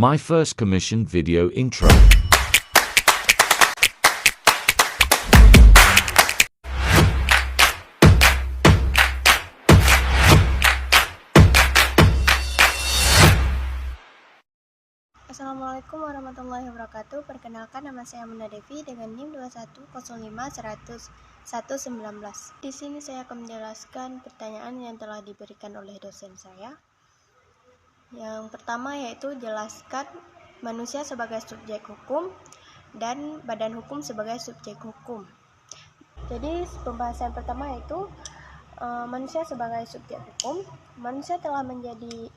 My first commissioned video intro. Assalamualaikum warahmatullahi wabarakatuh. Perkenalkan, nama saya Muna Devi dengan NIM 2105119. Di sini saya akan menjelaskan pertanyaan yang telah diberikan oleh dosen saya. Yang pertama yaitu jelaskan manusia sebagai subjek hukum dan badan hukum sebagai subjek hukum. Jadi pembahasan pertama yaitu manusia sebagai subjek hukum. Manusia telah menjadi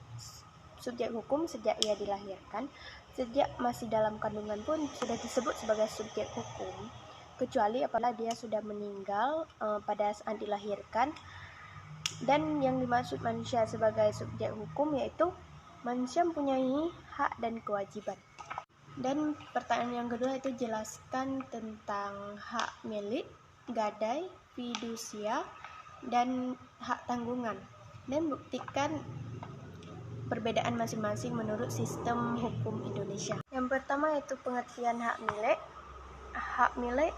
subjek hukum sejak ia dilahirkan. Sejak masih dalam kandungan pun sudah disebut sebagai subjek hukum, kecuali apabila dia sudah meninggal pada saat dilahirkan. Dan yang dimaksud manusia sebagai subjek hukum yaitu manusia mempunyai hak dan kewajiban. Dan pertanyaan yang kedua itu jelaskan tentang hak milik, gadai, fidusia, dan hak tanggungan, dan buktikan perbedaan masing-masing menurut sistem hukum Indonesia. Yang pertama yaitu pengertian hak milik. Hak milik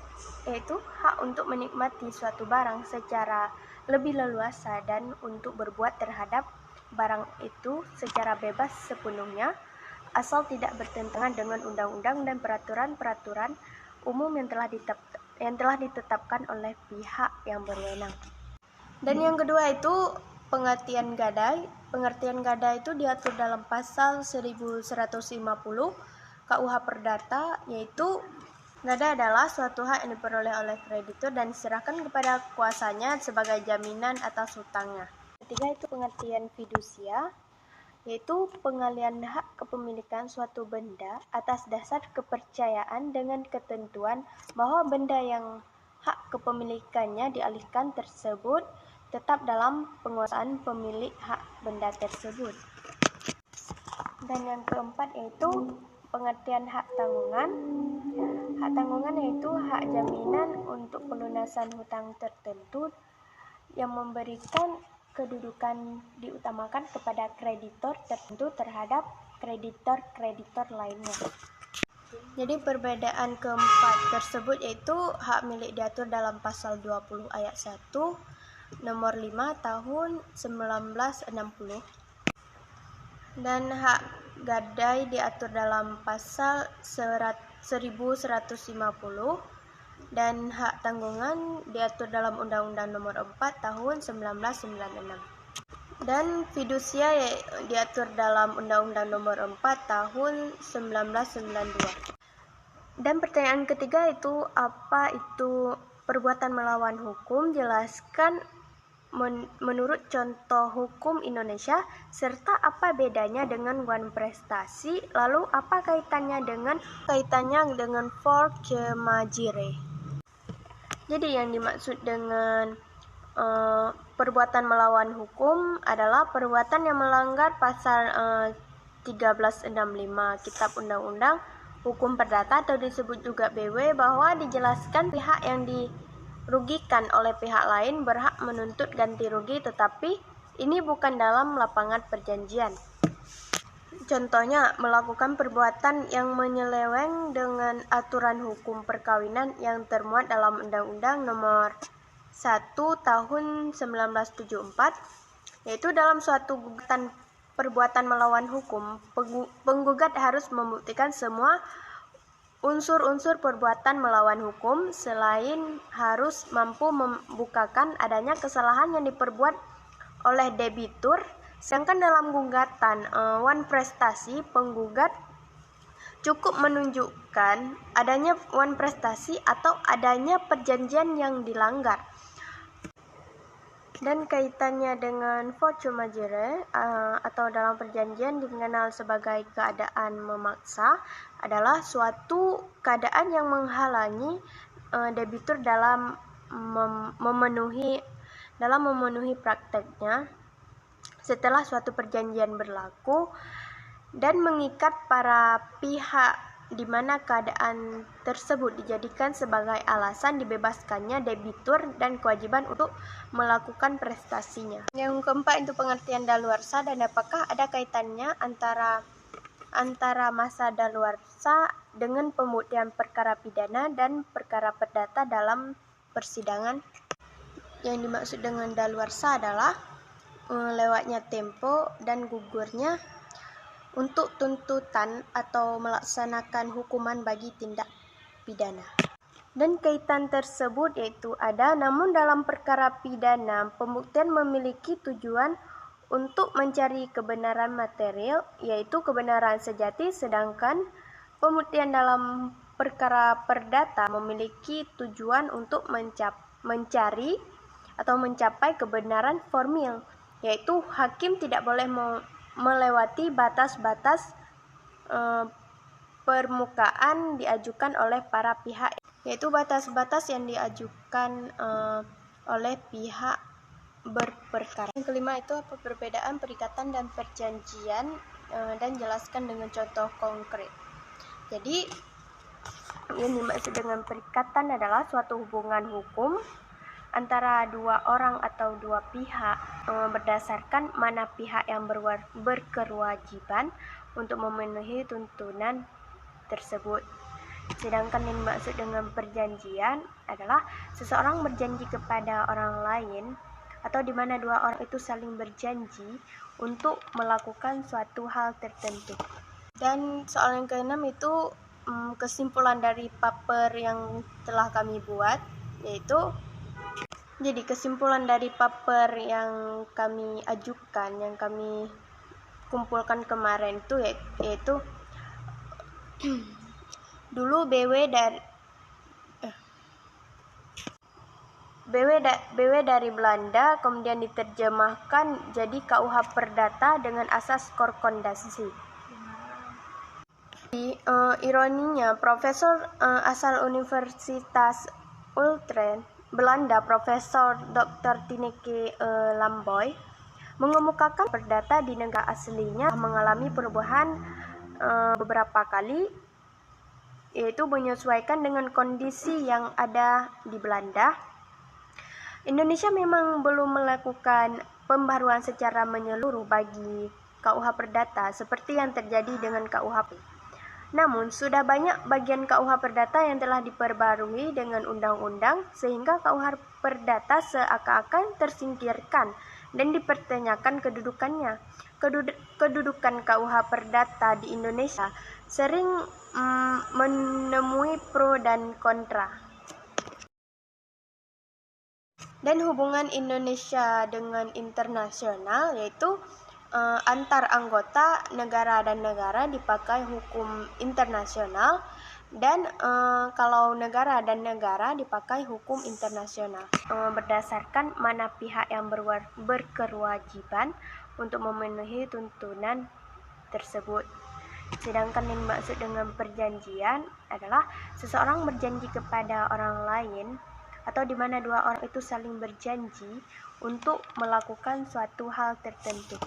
yaitu hak untuk menikmati suatu barang secara lebih leluasa dan untuk berbuat terhadap barang itu secara bebas sepenuhnya, asal tidak bertentangan dengan undang-undang dan peraturan-peraturan umum yang telah ditetapkan oleh pihak yang berwenang. Dan yang kedua itu pengertian gadai. Pengertian gadai itu diatur dalam pasal 1150 KUH Perdata, yaitu gadai adalah suatu hak yang diperoleh oleh kreditur dan diserahkan kepada kuasanya sebagai jaminan atas hutangnya. Ketiga itu pengertian fidusia, yaitu pengalian hak kepemilikan suatu benda atas dasar kepercayaan dengan ketentuan bahwa benda yang hak kepemilikannya dialihkan tersebut tetap dalam penguasaan pemilik hak benda tersebut. Dan yang keempat yaitu pengertian hak tanggungan. Hak tanggungan yaitu hak jaminan untuk pelunasan hutang tertentu yang memberikan kedudukan diutamakan kepada kreditor tertentu terhadap kreditor-kreditor lainnya. Jadi perbedaan keempat tersebut yaitu hak milik diatur dalam pasal 20 ayat 1 nomor 5 tahun 1960, dan hak gadai diatur dalam pasal 1150, dan hak tanggungan diatur dalam Undang-Undang nomor 4 tahun 1996, dan fidusia diatur dalam Undang-Undang nomor 4 tahun 1992. Dan pertanyaan ketiga itu apa itu perbuatan melawan hukum? Jelaskan menurut contoh hukum Indonesia, serta apa bedanya dengan wan prestasi, lalu apa kaitannya dengan force majeure. Jadi yang dimaksud dengan perbuatan melawan hukum adalah perbuatan yang melanggar pasal 1365 Kitab Undang-Undang Hukum Perdata atau disebut juga BW, bahwa dijelaskan pihak yang dirugikan oleh pihak lain berhak menuntut ganti rugi, tetapi ini bukan dalam lapangan perjanjian. Contohnya, melakukan perbuatan yang menyeleweng dengan aturan hukum perkawinan yang termuat dalam Undang-Undang nomor 1 tahun 1974, yaitu dalam suatu gugatan perbuatan melawan hukum, penggugat harus membuktikan semua unsur-unsur perbuatan melawan hukum, selain harus mampu membukakan adanya kesalahan yang diperbuat oleh debitur. Sedangkan dalam gugatan wan prestasi, penggugat cukup menunjukkan adanya wan prestasi atau adanya perjanjian yang dilanggar. Dan kaitannya dengan force majeure atau dalam perjanjian dikenal sebagai keadaan memaksa, adalah suatu keadaan yang menghalangi debitur dalam memenuhi prakteknya setelah suatu perjanjian berlaku, dan mengikat para pihak di mana keadaan tersebut dijadikan sebagai alasan dibebaskannya debitur dan kewajiban untuk melakukan prestasinya. Yang keempat itu pengertian daluarsa, dan apakah ada kaitannya antara antara masa daluarsa dengan pembuktian perkara pidana dan perkara perdata dalam persidangan. Yang dimaksud dengan daluarsa adalah lewatnya tempo dan gugurnya untuk tuntutan atau melaksanakan hukuman bagi tindak pidana. Dan kaitan tersebut yaitu ada, namun dalam perkara pidana, pembuktian memiliki tujuan untuk mencari kebenaran material, yaitu kebenaran sejati, sedangkan pembuktian dalam perkara perdata memiliki tujuan untuk mencari atau mencapai kebenaran formil, yaitu hakim tidak boleh melewati batas-batas permukaan diajukan oleh para pihak, yaitu batas-batas yang diajukan oleh pihak berperkara. Yang kelima itu apa? Perbedaan perikatan dan perjanjian, dan jelaskan dengan contoh konkret. Jadi yang dimaksud dengan perikatan adalah suatu hubungan hukum antara dua orang atau dua pihak berdasarkan mana pihak yang berkewajiban untuk memenuhi tuntunan tersebut. Sedangkan yang dimaksud dengan perjanjian adalah seseorang berjanji kepada orang lain atau di mana dua orang itu saling berjanji untuk melakukan suatu hal tertentu. Dan soal yang keenam itu kesimpulan dari paper yang telah kami buat, yaitu jadi kesimpulan dari paper yang kami ajukan, yang kami kumpulkan kemarin itu yaitu dulu BW dari Belanda kemudian diterjemahkan jadi KUH Perdata dengan asas korkondasi. Ironinya, Profesor asal Universitas Utrecht Belanda, Profesor Dr. Tineke Lamboy, mengemukakan perdata di negara aslinya mengalami perubahan beberapa kali, yaitu menyesuaikan dengan kondisi yang ada di Belanda. Indonesia memang belum melakukan pembaruan secara menyeluruh bagi KUH Perdata seperti yang terjadi dengan KUH. Namun, sudah banyak bagian KUH Perdata yang telah diperbarui dengan undang-undang sehingga KUH Perdata seakan-akan tersingkirkan dan dipertanyakan kedudukannya. Kedudukan KUH Perdata di Indonesia sering menemui pro dan kontra. Dan hubungan Indonesia dengan internasional yaitu antar anggota negara dan negara dipakai hukum internasional, dan kalau negara dan negara dipakai hukum internasional berdasarkan mana pihak yang berkewajiban untuk memenuhi tuntunan tersebut. Sedangkan yang dimaksud dengan perjanjian adalah seseorang berjanji kepada orang lain atau di mana dua orang itu saling berjanji untuk melakukan suatu hal tertentu.